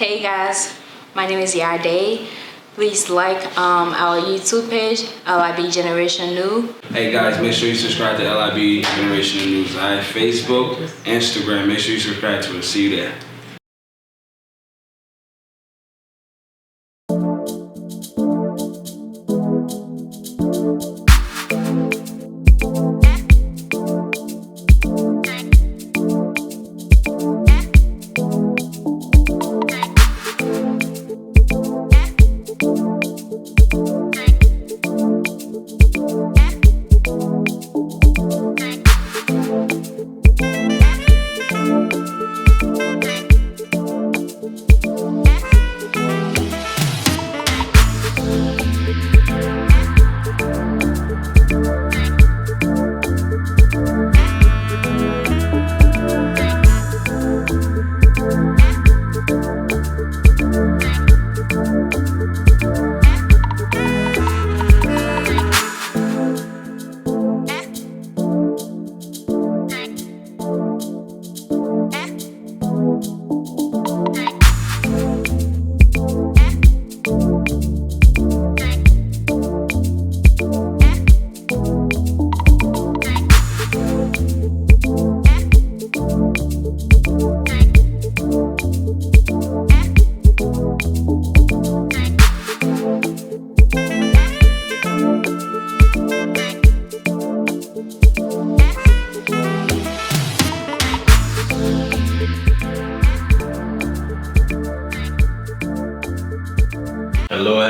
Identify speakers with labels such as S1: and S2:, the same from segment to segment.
S1: Hey guys, my name is Yade. Please like our YouTube page, LIB Generation New.
S2: Hey guys, make sure you subscribe to LIB Generation News. I have Facebook, Instagram. Make sure you subscribe to it. See you there.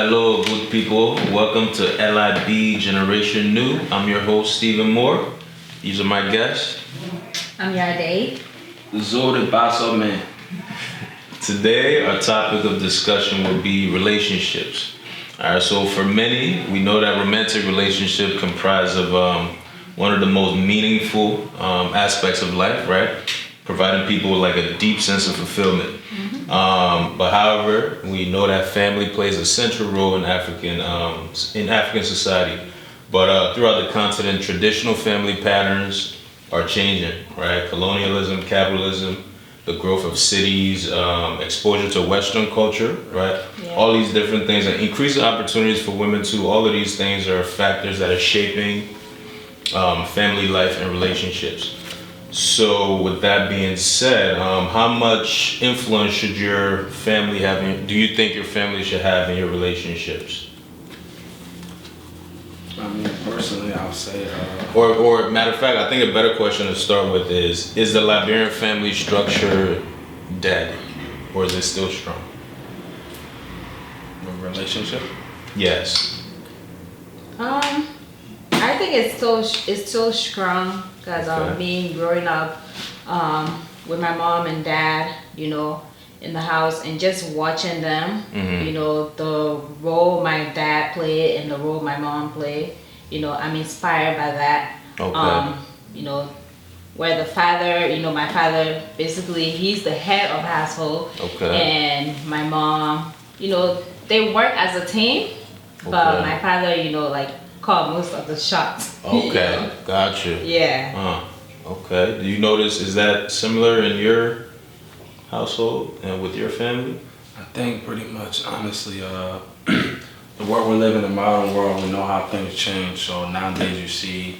S3: Hello, good people. Welcome to LIB Generation New. I'm your host, Stephen Moore. These are my guests.
S1: I'm Yade.
S2: Zor the Basso Man.
S3: Today, our topic of discussion will be relationships. All right, so for many, we know that romantic relationship comprise of one of the most meaningful aspects of life, right? Providing people with like a deep sense of fulfillment. But however, we know that family plays a central role in African society. But throughout the continent, traditional family patterns are changing, right? Colonialism, capitalism, the growth of cities, exposure to Western culture, right? Yeah. All these different things and increasing opportunities for women too. All of these things are factors that are shaping family life and relationships. So with that being said, how much influence should your family have do you think your family should have in your relationships?
S2: I mean, personally, I'll say...
S3: Or matter of fact, I think a better question to start with is the Liberian family structure dead? Or is it still strong?
S2: A relationship?
S3: Yes.
S1: I think it's still strong because me growing up with my mom and dad, in the house and just watching them, the role my dad played and the role my mom played, I'm inspired by that.
S3: Okay.
S1: Where the father, my father, basically he's the head of household.
S3: Okay.
S1: And my mom, they work as a team, but my father, call most of the shots.
S3: Okay, gotcha.
S1: Yeah.
S3: Okay. Do you notice, is that similar in your household and with your family?
S2: I think pretty much, honestly, the world we live in, the modern world, we know how things change. So nowadays you see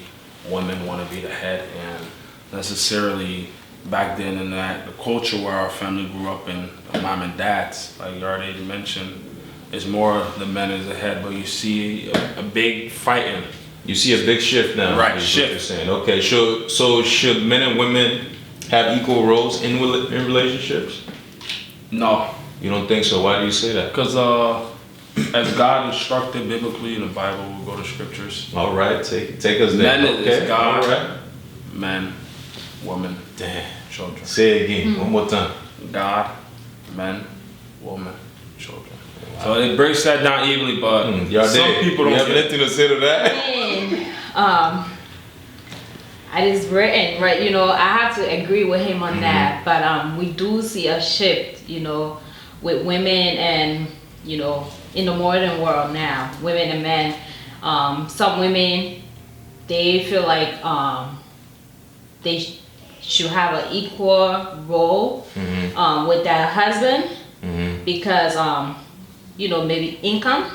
S2: women want to be the head, and necessarily back then in the culture where our family grew up in, mom and dads, like you already mentioned, it's more the men as the head, but you see a big fighting.
S3: You see a big shift now.
S2: Right,
S3: is
S2: shift.
S3: What you're saying. Okay, so should men and women have equal roles in relationships?
S2: No.
S3: You don't think so? Why do you say that?
S2: Because as God instructed biblically in the Bible, we'll go to scriptures.
S3: All right, take us there.
S2: Men is God.
S3: All right.
S2: Men, woman,
S3: damn,
S2: children.
S3: Say it again, one more time.
S2: God, men, woman, children. Wow. So it breaks that down evenly, but some people don't.
S3: You have anything to say to that?
S1: It is written, right? I have to agree with him on that. But we do see a shift, with women and, in the modern world now, women and men. Some women, they feel like they should have an equal role with their husband. because maybe income.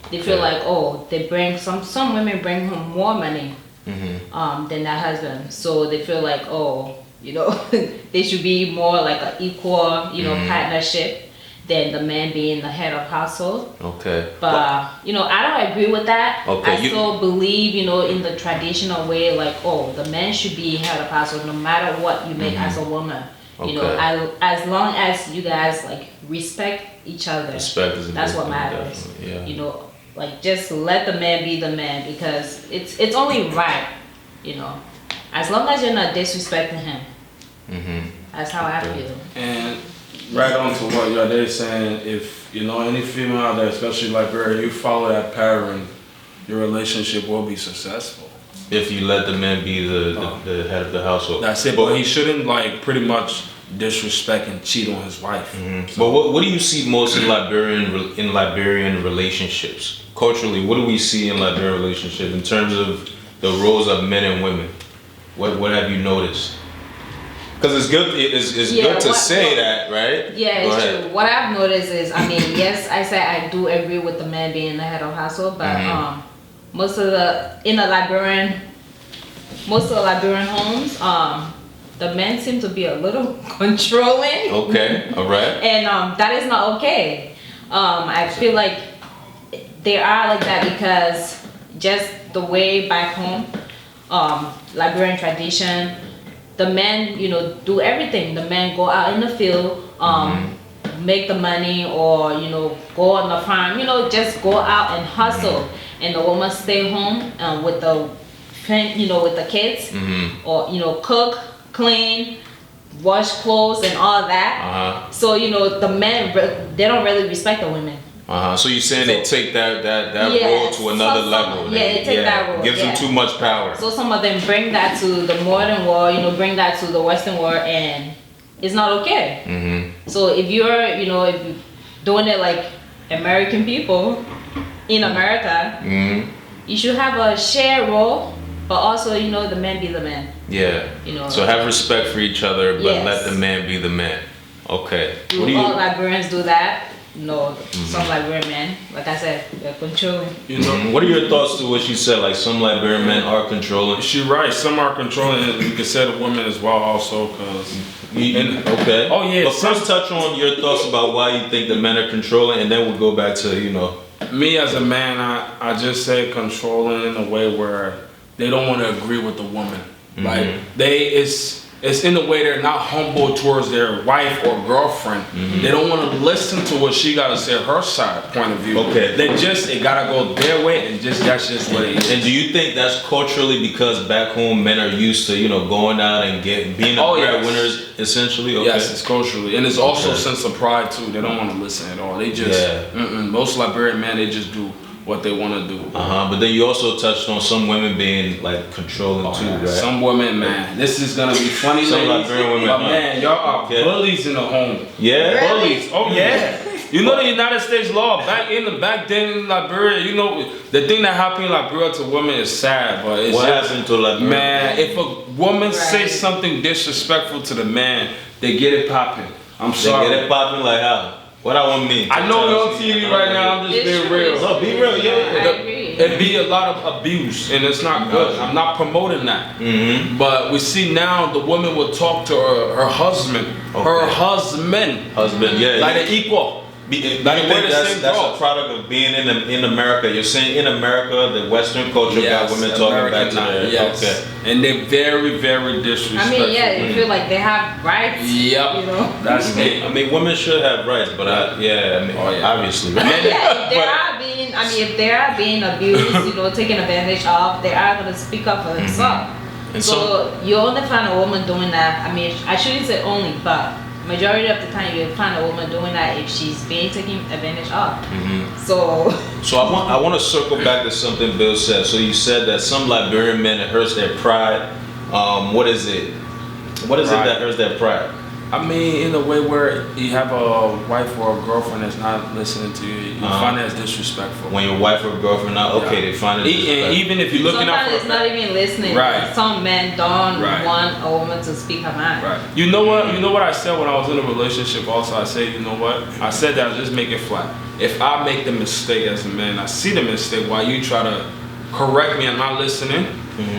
S1: They feel like, oh, they bring some women bring home more money than their husband, so they feel like, oh, they should be more like an equal, partnership than the man being the head of household.
S3: Okay.
S1: But I don't agree with that.
S3: Okay.
S1: I still believe, in the traditional way, like, oh, the man should be head of household no matter what you make as a woman.
S3: Okay.
S1: As long as you guys like respect each other.
S3: Respect is
S1: that's what matters.
S3: Yeah.
S1: Like just let the man be the man, because it's only right. As long as you're not disrespecting him. That's how I feel.
S2: And right on to what they're saying, if any female out there, especially Liberia, you follow that pattern, your relationship will be successful.
S3: If you let the man be the head of the household.
S2: That's it. But he shouldn't pretty much disrespect and cheat on his wife.
S3: So, but what do you see most in Liberian relationships? Culturally, what do we see in Liberian relationships in terms of the roles of men and women? What have you noticed? Because it's good to say that, right?
S1: Yeah, it's true. What I've noticed is, yes, I say I do agree with the man being the head of household, but most of the Liberian homes, the men seem to be a little controlling.
S3: Okay, all right.
S1: And that is not okay. I feel like they are like that because just the way back home, Liberian tradition, the men, do everything. The men go out in the field, make the money, or go on the farm. Just go out and hustle, and the woman stay home with the kids, or cook, clean, wash clothes, and all that. So the men, they don't really respect the women.
S3: So you're saying they take that role to another level.
S1: They take that role.
S3: Gives them too much power.
S1: So some of them bring that to the modern world, bring that to the Western world, and it's not okay. So if you're doing it like American people in America, you should have a shared role, but also the man be the man.
S3: Yeah. So have respect for each other, but let the man be the man. Okay.
S1: Do all Liberians do that? No, some Liberian men, like I said, they're controlling.
S3: What are your thoughts to what she said? Like some Liberian men are controlling.
S2: She's right. Some are controlling. You can say the women as well, also, because.
S3: Okay.
S2: Oh yeah.
S3: But first, touch on your thoughts about why you think the men are controlling, and then we'll go back to
S2: Me as a man, I just say controlling in a way where they don't want to agree with the woman. Like it's in a way they're not humble towards their wife or girlfriend. They don't want to listen to what she got to say, her side point of view. Okay. It gotta go their way, and that's just what it is.
S3: And do you think that's culturally because back home men are used to going out and being the breadwinners essentially? Okay.
S2: Yes, it's culturally, and it's also a sense of pride too. They don't want to listen at all. They just most Liberian men, they just do what they want to do.
S3: But then you also touched on some women being like controlling too, right?
S2: Some women, man. This is gonna be funny.
S3: Some Liberian women,
S2: but man, y'all are bullies in the home.
S3: Yeah,
S2: bullies. Oh yeah. The United States law back then in Liberia, the thing that happened in Liberia to women is sad, but it's
S3: what happened to Liberia?
S2: Man, if a woman says something disrespectful to the man, they get it popping. I'm sorry.
S3: They get it popping like how? What I want mean?
S2: I know you're on TV right now. I'm just being real.
S3: No, be real. Yeah.
S2: It'd be a lot of abuse, and it's not good. I'm not promoting that. But we see now the woman will talk to her husband. Her husband.
S3: Yeah.
S2: Like an equal.
S3: Do you think that's a product of being in America? You're saying in America, the Western culture got women talking back to their...
S2: Yes. Okay. And they're very, very disrespectful.
S1: You feel like they have rights.
S2: Yep. That's it.
S3: Women should have rights, but obviously.
S1: If they are being abused, taken advantage of, they are going to speak up for themselves. So you only find a woman doing that. I shouldn't say only, but majority of the time you'll find a woman doing that if she's being taken advantage of. So
S3: I want to circle back to something Bill said. So you said that some Liberian men, it hurts their pride. What is it? What is it that hurts their pride?
S2: I mean, in a way where you have a wife or a girlfriend that's not listening to you, you find that as disrespectful.
S3: When your wife or girlfriend not okay, they find it disrespectful.
S2: And even if you're looking out for
S1: sometimes it's not even listening.
S2: Right.
S1: Some men don't want a woman to speak her mind.
S2: Right. You know what? You know what I said when I was in a relationship. Also, I said, you know what? I said that I'll just make it flat. If I make the mistake as a man, I see the mistake while you try to correct me and not listening.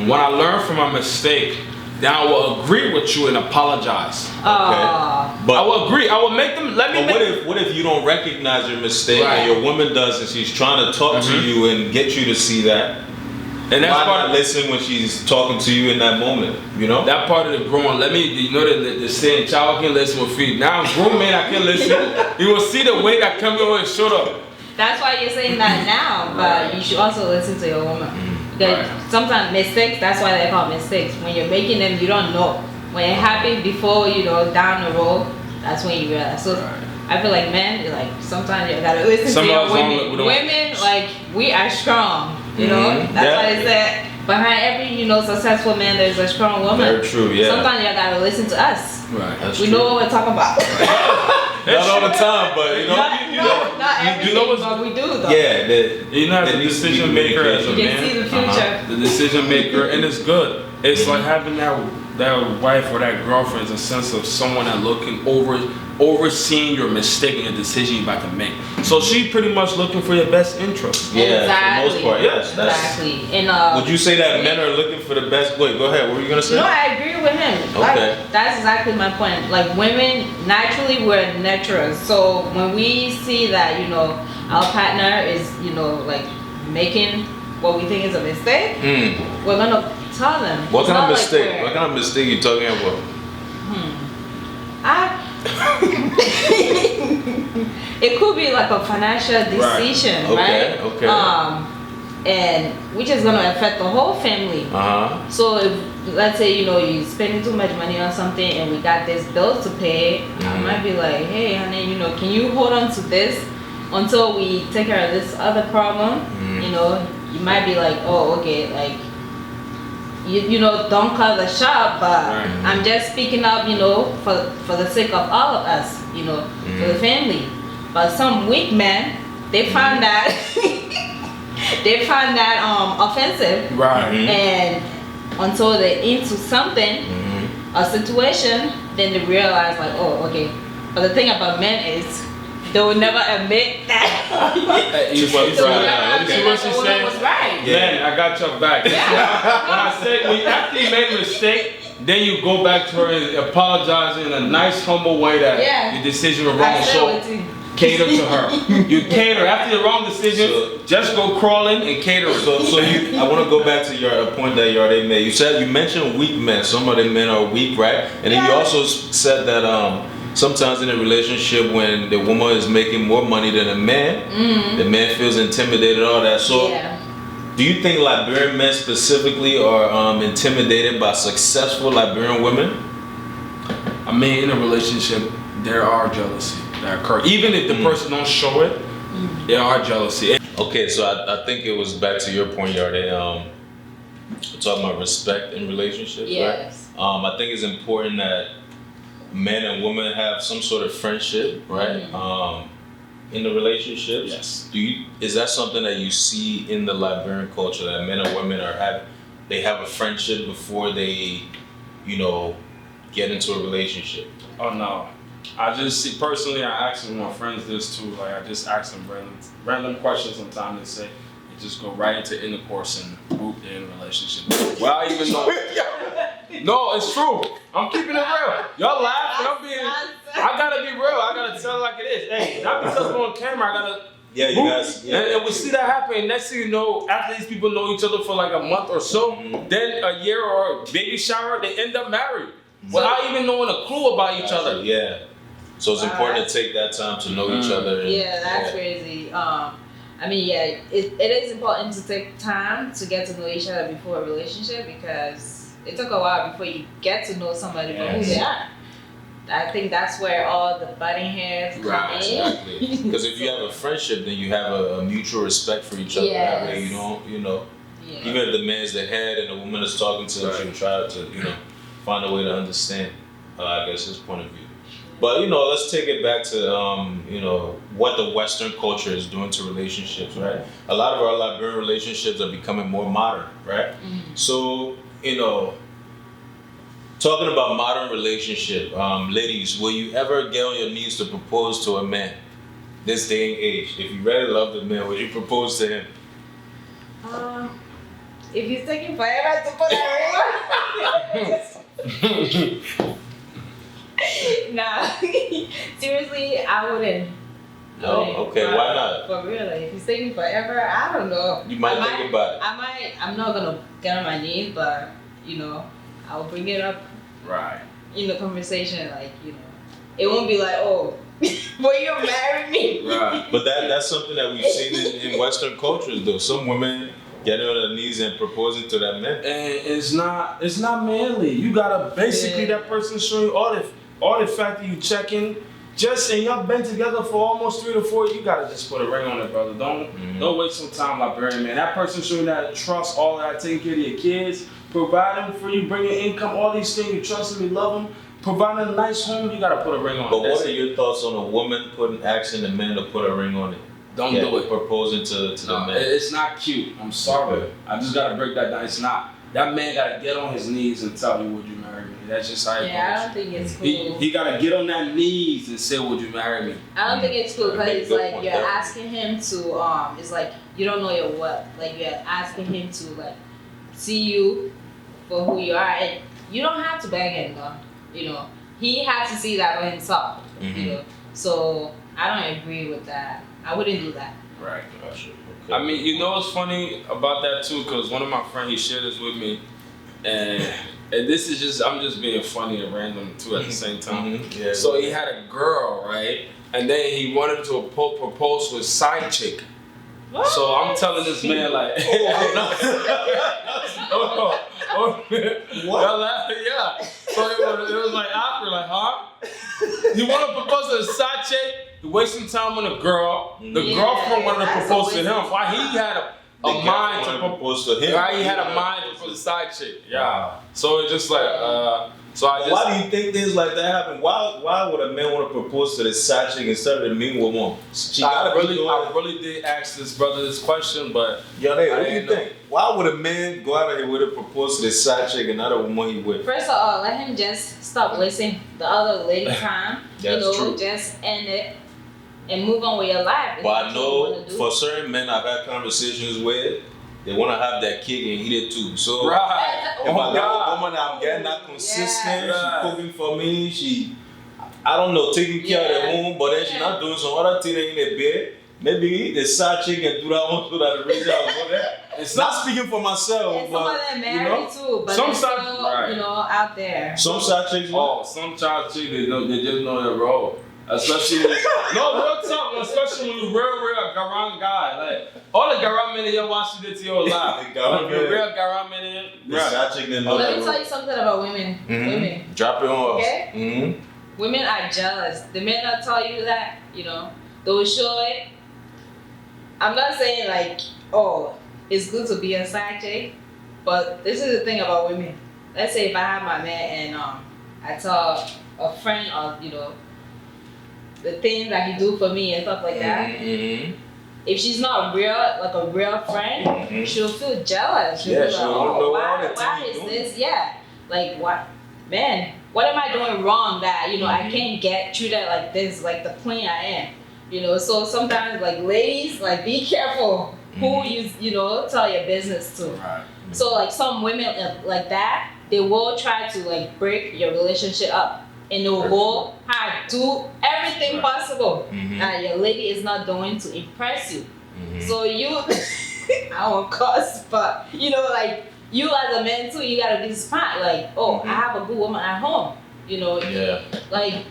S2: When I learn from my mistake, then I will agree with you and apologize.
S3: Okay.
S2: But I will agree. I will make them.
S3: What if you don't recognize your mistake and your woman does, and she's trying to talk to you and get you to see that? And that's why not listen when she's talking to you in that moment? You know
S2: that part of the growing. You know the saying, "Child can listen with feet." Now, grown man, I can listen. You will see the way that come over and shut up.
S1: That's why you're saying that now, but you should also listen to your woman. Because sometimes mistakes, that's why they're called mistakes. When you're making them, you don't know. When it happened before, down the road, that's when you realize. So I feel like men, sometimes you gotta listen to your women. Women, we are strong, That's why they said behind every, successful man, there's a strong woman.
S3: Very true, yeah.
S1: Sometimes you gotta listen to us.
S2: Right. That's
S1: we know what we're talking about.
S3: Not all the time, but
S1: not everything, but we do though.
S3: Yeah,
S2: the decision maker as a man.
S1: You can see the future.
S2: The decision maker, and it's good. It's like having that wife or that girlfriend is a sense of someone that overseeing your mistake and your decision you're about to make. So she pretty much looking for your best interest.
S3: Yeah, for the most part, yes.
S1: Exactly. And
S3: would you say that men are looking for the best? Wait, go ahead. What were you gonna say?
S1: No, I agree with him.
S3: Okay.
S1: That's exactly my point. Women, naturally, we're nurturers. So when we see that, our partner is, making what we think is a mistake, we're gonna tell them.
S3: What kind of mistake? What kind of mistake you talking about?
S1: It could be like a financial decision, right?
S3: Okay.
S1: And which is gonna affect the whole family. So if let's say you spending too much money on something and we got this bill to pay, I might be like, hey honey, can you hold on to this until we take care of this other problem? You might be like, oh okay, you don't call the shop, but I'm just speaking up, for the sake of all of us, for the family. But some weak men, they find that offensive, and until they're into something, a situation, then they realize oh okay. But the thing about men is they will never admit that.
S2: You see what she's saying?
S1: Was right.
S2: Man, I got your back. When I said after you made a mistake, then you go back to her and apologize in a nice, humble way that your decision was wrong. So cater to her. You cater after the wrong decision. Just go crawling and cater.
S3: So I want to go back to your point that you already made. You mentioned weak men. Some of the men are weak, right? And then you also said that sometimes in a relationship when the woman is making more money than the man feels intimidated, all that. So do you think Liberian men specifically are intimidated by successful Liberian women?
S2: I mean, in a relationship, there are jealousy that occur. Even if the person don't show it, there are jealousy.
S3: Okay, so I think it was back to your point, Yarde. We're talking about respect in relationships, right? I think it's important that men and women have some sort of friendship, right? In the relationships.
S2: Yes.
S3: Is that something that you see in the Liberian culture, that men and women have a friendship before they, get into a relationship?
S2: Oh no. I just see personally. I ask my friends this too. I just ask them random questions sometimes. They say they just go right into intercourse and boop, they're in a relationship. Well, I even know. No, it's true. I'm keeping it real. Y'all laugh, but I gotta be real. I gotta tell it like it is. Hey, not because we're on camera. I gotta.
S3: Yeah, you guys. Yeah,
S2: and we see that happen. Next thing you know, after these people know each other for like a month or so, then a year or a baby shower, they end up married without even knowing a clue about each other.
S3: Yeah. So it's important to take that time to know each other.
S1: That's crazy. It is important to take time to get to know each other before a relationship because it took a while before you get to know somebody for who they are. I think that's where all the butting heads come in.
S3: Exactly. Because if you have a friendship, then you have a mutual respect for each other. That way you don't, even if the man's the head and the woman is talking to him, she'll try to, find a way to understand, I guess, his point of view. But let's take it back to what the Western culture is doing to relationships, right? A lot of our Liberian relationships are becoming more modern, right? So talking about modern relationship, ladies, will you ever get on your knees to propose to a man this day and age? If you really love the man, would you propose to him?
S1: If he's taking forever to put a ring on. Nah, seriously, I wouldn't.
S3: No, okay, why not?
S1: For real, like, if he's taking forever, I don't know.
S3: You might think about it.
S1: I'm not gonna get on my knees, but I'll bring it up.
S2: Right.
S1: In the conversation, like, it won't be like, oh, will you marry me?
S2: Right.
S3: But that's something that we've seen in Western cultures, though. Some women getting on their knees and proposing to that man.
S2: And it's not manly. You gotta basically that person showing you all the fact that you checking. And y'all been together for almost 3 to 4 years. You gotta just put a ring on it, brother. Don't waste some time, Liberian man. That person showing that trust, all that, taking care of your kids, providing for you, bringing income, all these things. You trust them, you love them, providing a nice home. You gotta put a ring on it.
S3: But what are your thoughts on a woman asking the man to put a ring on it?
S2: Don't do it.
S3: Proposing to the man.
S2: It's not cute. I'm sorry.
S3: Okay.
S2: I just gotta break that down. It's not. That man gotta get on his knees and tell you, would you marry me? That's just how it goes.
S1: Yeah, I don't think it's cool.
S2: He gotta get on that knees and say, would you marry me?
S1: I don't think it's cool because it's like you're asking him to it's like you don't know your worth. Like you're asking him to like see you for who you are, and you don't have to beg him though. He has to see that for himself. So I don't agree with that. I wouldn't do that.
S2: Right.
S3: Gotcha. Okay.
S2: I mean, what's funny about that too? Because one of my friends, he shared this with me, and this is just, I'm just being funny and random too at the same time.
S3: Yeah,
S2: so he had a girl, right? And then he wanted to propose to his side chick.
S1: What?
S2: So I'm telling this man like,
S3: What?
S2: Yeah. So it was like awkward, like, huh? You want to propose to his side chick? You're wasting time on a girl. The girlfriend wanted to propose to him. Why he had a mind to propose to him? Why he had a mind for the side chick? Yeah. So it's just like,
S3: why do you think things like that happen? Why would a man want to propose to the side chick instead of the mean woman?
S2: I really did ask this brother this question, but
S3: what do you think? Why would a man go out of here with a propose to the side chick and not a woman he with?
S1: First of all, let him just stop wasting the other lady time.
S3: That's true.
S1: Just end it and move on with your life.
S3: But I know for certain men I've had conversations with, they want to have that kick and eat it too. So if I got a woman that I'm getting that consistent, she cooking for me, she, I don't know, taking care of the home, but then she not doing some other thing in the bed. Maybe the side chick can do that one so that the reason I go there. It's not speaking for myself,
S1: and
S3: but
S1: some of them married too, but
S2: some
S1: still, out there.
S3: Some side chicks.
S2: Some side chicks they just know their role. Especially real talk, especially when you real garang guy. Like all the garang men in your watch you did to your life. Like real garang men in
S1: Let me tell you something about women. Women.
S3: Drop it on us.
S1: Okay? Women are jealous. The men that tell you that, they will show it. I'm not saying like, oh, it's good to be a side chick, but this is the thing about women. Let's say if I have my man and I tell a friend of, the things that he do for me and stuff like that. If she's not real, like a real friend, she'll feel jealous. She'll be like, oh, why is this? Yeah. Like, what? Man, what am I doing wrong that, I can't get treated like this, like the queen I am? So sometimes, like, ladies, like, be careful who you, tell your business to.
S2: Right.
S1: So, like, some women like that, they will try to, like, break your relationship up. And they will go hard, do everything possible that your lady is not doing to impress you. So you, I won't cuss, but like you as a man too, you gotta be smart. Like, I have a good woman at home. Like,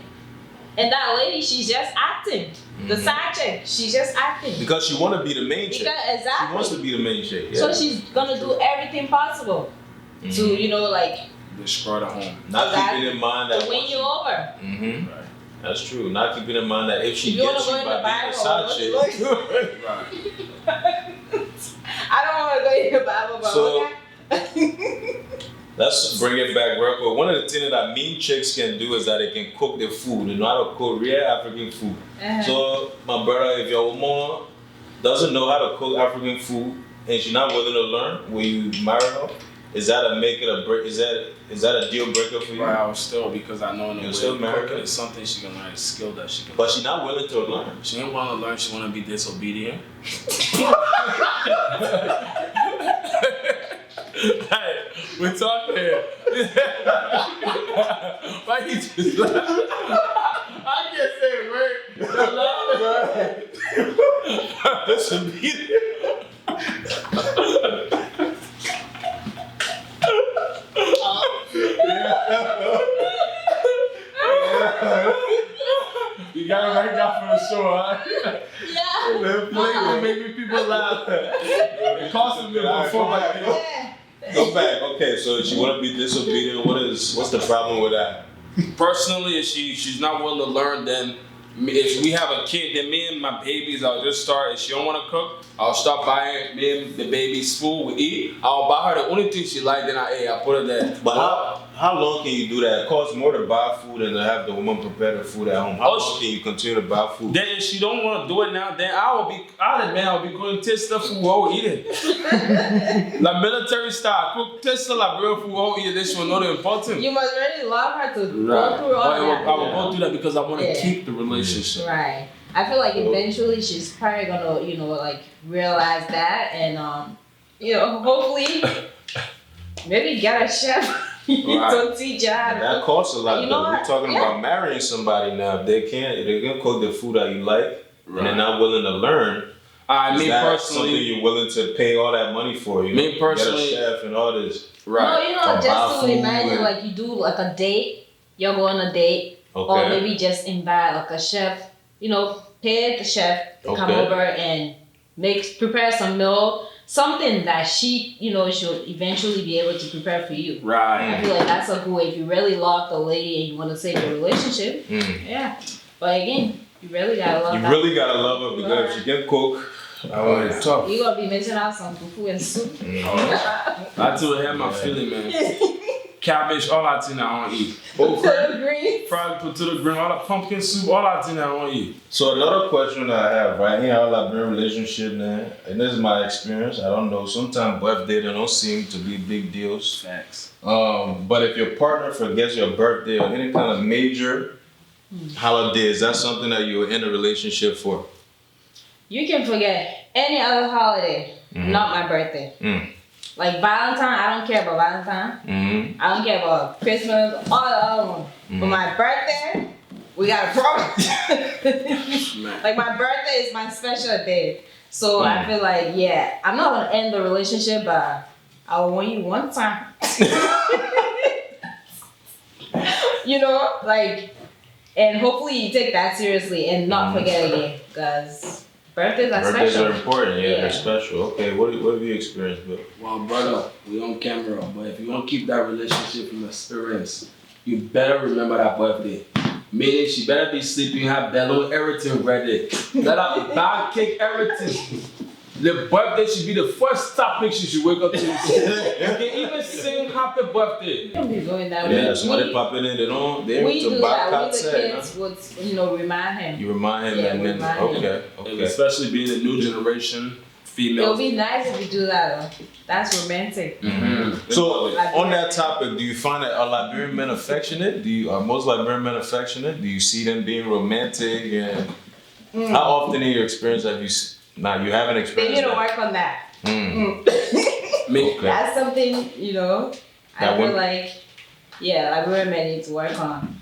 S1: and that lady, she's just acting. The side chick, she's just acting.
S3: Because she wanna be the main chick.
S1: Exactly.
S3: She wants to be the main chick. Yeah.
S1: So she's gonna do everything possible to, like.
S2: Destroy the home.
S3: Not keeping in mind that
S1: to win you over.
S3: Right. That's true. Not keeping in mind that if she gets you by being a side chick.
S2: Right.
S1: I don't want to go in the Bible, but
S3: Let's bring it back real quick. One of the things that mean chicks can do is that they can cook their food. They know how to cook real African food. So, my brother, if your woman doesn't know how to cook African food and she's not willing to learn when you marry her, is that a make it a break? Is that a deal breaker for you?
S2: Right, I was still, because I know in the way
S3: still married?
S2: cooking is something she can learn, a skill that she can
S3: But
S2: learn.
S3: she's not willing to learn.
S2: She ain't want to learn, she want to be disobedient. Hey, we're talking here. Why you just laugh? I can't say a word.
S3: Disobedient.
S2: You gotta write that for the show, huh?
S1: Yeah.
S2: Maybe people laugh. It costs me before like
S3: Go back. Okay, so she want to be disobedient. What's the problem with that?
S2: Personally, if she's not willing to learn, then if we have a kid, then me and my babies, I'll just start. If she don't want to cook, I'll start buying me and the baby's food. We eat. I'll buy her the only thing she like. Then I put it there.
S3: But how long can you do that? It costs more to buy food than to have the woman prepare the food at home. How long can you continue to buy food?
S2: Then if she don't want to do it now, then I'll be going to taste the food while we eat it. Like military style, cook taste the real food while we eat it. Then she'll know the importance.
S1: You must really love her to go through
S2: Right.
S1: all that.
S2: I will go through that because I want to keep the relationship.
S1: Right. I feel like eventually she's probably gonna, like realize that, and hopefully maybe get a chef to teach her how to
S3: That
S1: cook.
S3: costs a lot.
S1: You know
S3: Though.
S1: what?
S3: We're talking about marrying somebody now. If they can cook the food that you like, and they're not willing to learn.
S2: Me
S3: that
S2: personally,
S3: something you're willing to pay all that money for? You
S2: me personally,
S3: get a chef and all this.
S2: Right.
S1: No,
S3: To
S1: just
S3: buy
S1: to
S3: food
S1: imagine
S3: and-
S1: like you do like a date, you're going on a date, or maybe just invite like a chef, pay the chef to come over and prepare some meal, something that she, she'll eventually be able to prepare for you.
S2: Right.
S1: I feel like that's a good way if you really love the lady and you want to save your relationship. Yeah. But again, you really gotta love her.
S3: You really gotta love her because if she can cook, it's tough.
S1: You're gonna be missing out some fufu and soup.
S2: I do have my feeling, man. Cabbage, all that thing I don't eat.
S1: Potato greens.
S2: Fried potato green, all that pumpkin soup, all that thing I don't eat.
S3: So another question that I have, right here, all I've been in a relationship, man, and this is my experience. I don't know. Sometimes birthday they don't seem to be big deals.
S2: Facts.
S3: But if your partner forgets your birthday or any kind of major holiday, is that something that you're in a relationship for?
S1: You can forget any other holiday, not my birthday. Like Valentine, I don't care about Valentine. I don't care about Christmas, all the other ones. But my birthday, we got a problem. Like my birthday is my special day. So I feel like, I'm not gonna end the relationship, but I will want you one time. And hopefully you take that seriously and not forget again, because birthdays are
S3: Birthdays
S1: special.
S3: are important, they're special. Okay, what have you experienced, Bill?
S2: Well, brother, we on camera, but if you want to keep that relationship from experience, you better remember that birthday. Meaning she better be sleeping, have bellow, everything ready. Let her bag cake, everything. The birthday should be the first topic she should wake up to. You can even sing happy birthday.
S1: You don't be doing that.
S3: Yeah, somebody pop in, they
S1: We
S3: to
S1: do
S3: buy
S1: that. We
S3: cuts
S1: the kids would, remind him.
S3: You remind him and then, okay.
S2: And especially being the new generation, female.
S1: It'll be nice if you do that though. That's romantic.
S3: So on that topic, do you find that are Liberian men affectionate? Are most Liberian men affectionate? Do you see them being romantic? And how often in your experience have you? Now you haven't
S1: They
S3: experienced.
S1: need to work on that. That's something I feel like. Liberian men need to work on.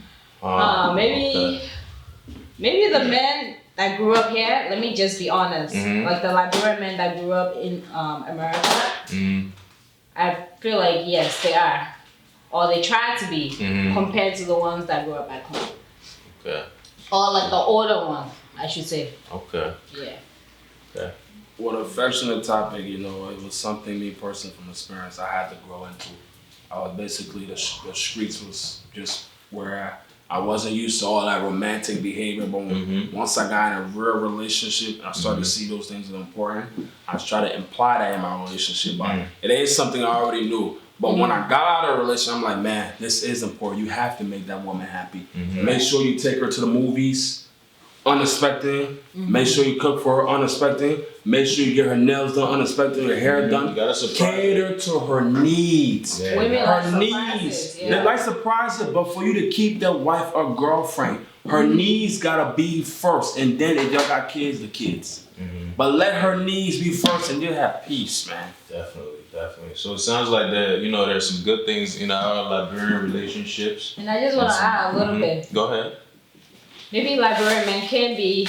S1: Maybe the men that grew up here. Let me just be honest. Like the Liberian men that grew up in America. I feel like yes, they are, or they try to be, compared to the ones that grew up back home.
S3: Okay.
S1: Or like the older ones, I should say.
S3: Okay.
S1: Yeah.
S3: Okay.
S2: Well, the affectionate topic, it was something me personally from experience I had to grow into. I was basically, the streets was just where I wasn't used to all that romantic behavior, but once I got in a real relationship, I started to see those things as important. I was trying to imply that in my relationship, but it ain't something I already knew. But when I got out of a relationship, I'm like, man, this is important. You have to make that woman happy. Make sure you take her to the movies, unexpected. Make sure you cook for her, unexpected. Make sure you get her nails done, unexpected, her hair done.
S3: You gotta surprise
S2: Cater to her needs.
S3: Yeah.
S1: Women like
S2: Her needs.
S1: surprises. Yeah.
S2: They like surprises, but for you to keep that wife or girlfriend, her needs gotta be first, and then if y'all got kids, the kids. But let her needs be first, and you'll have peace, man.
S3: Definitely. So it sounds like there's some good things in our Liberian relationships.
S1: And I just want to add a little bit.
S3: Go ahead.
S1: Maybe Liberian men can be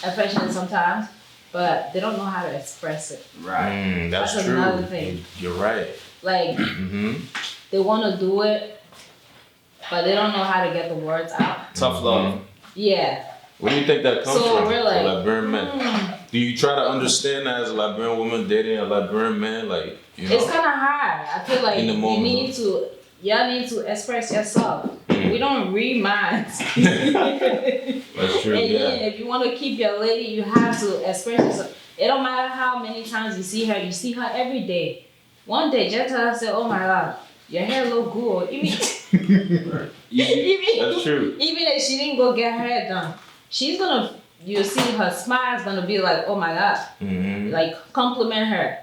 S1: affectionate sometimes, but they don't know how to express it.
S2: Right.
S3: That's
S1: That's
S3: true.
S1: another thing.
S3: You're right.
S1: Like, they want to do it, but they don't know how to get the words out.
S2: Tough love.
S1: Yeah.
S3: Where do you think that comes
S1: So
S3: from?
S1: we're like,
S3: for Liberian men. Do you try to understand that as a Liberian woman dating a Liberian man? Like, you know,
S1: it's kind of hard. I feel like
S3: In the moment.
S1: y'all need to express yourself. We don't read minds.
S3: that's true.
S1: And
S3: Yeah.
S1: then if you want to keep your lady, you have to express yourself. It don't matter how many times you see her every day. One day, just tell her, say, oh my God, your hair look good.
S3: That's true.
S1: Even if she didn't go get her hair done, you'll see her smile's gonna be like, oh my God. Like, compliment her.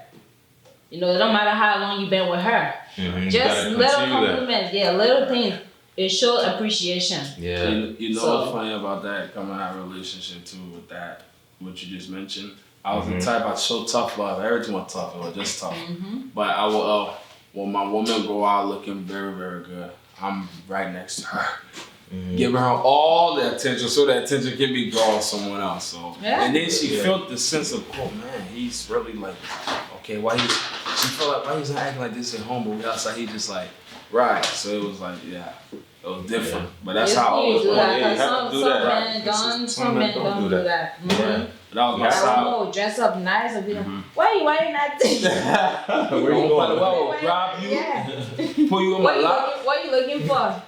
S1: You know, it don't matter how long you've been with her. Just little compliments, little things. It shows appreciation.
S3: Yeah.
S2: You know what's funny about that coming out of a relationship too with that, what you just mentioned? I was the type I show tough love. Everything was tough, it was just tough. But I will, when my woman go out looking very, very good, I'm right next to her. Giving her all the attention so that attention can be drawn someone else. So and then she felt the sense of, oh man, he's really like, okay, she felt like why he's not acting like this at home, but we outside he just like, right. So it was like, it was different. But that's how I always
S1: do
S2: was.
S1: that.
S3: Yeah, you have to do that.
S1: Some men don't do that.
S3: Yeah.
S2: That was my
S1: I
S2: side.
S1: don't know, dress up nice and be like, why you not taking?
S3: Where you going?
S2: Well, grab you,
S1: Yeah.
S2: pull you in my lap.
S1: What you looking for?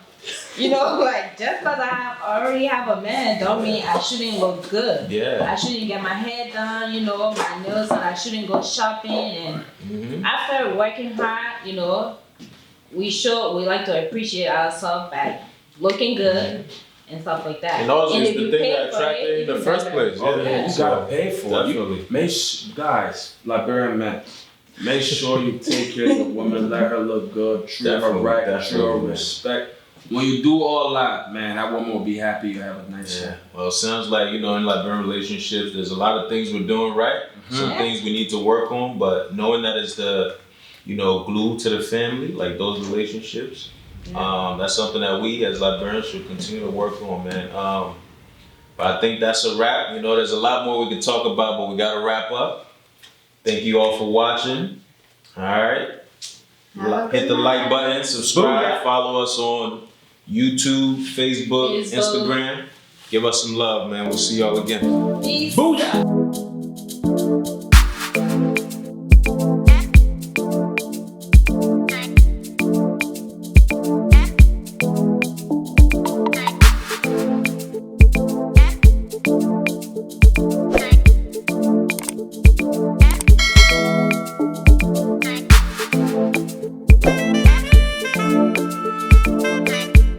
S1: You know, like, just because I already have a man don't mean I shouldn't look good.
S3: Yeah.
S1: I shouldn't get my hair done, you know, my nails done. I shouldn't go shopping. And after working hard, you know, we like to appreciate ourselves by looking good and stuff like that.
S3: And also, it's
S1: if
S3: the
S1: you
S3: thing
S1: pay
S3: that
S1: for
S3: attracted you in the first place.
S2: Oh, yeah, you gotta pay for
S3: Definitely.
S2: it. Guys, Liberian men, make sure you take care of the woman, let her look good, treat her right, treat her with respect. When you do all that, man, that woman will be happy you have a nice
S3: Yeah. Well, it sounds like, in Liberian relationships, there's a lot of things we're doing right. Some things we need to work on, but knowing that it's the, glue to the family, like those relationships, that's something that we as Liberians should continue to work on, man. But I think that's a wrap. There's a lot more we could talk about, but we got to wrap up. Thank you all for watching. All right. Hit the like button, subscribe, follow us on YouTube, Facebook, Instagram. Give us some love, man. We'll see y'all again.
S1: Peace.
S2: Booyah!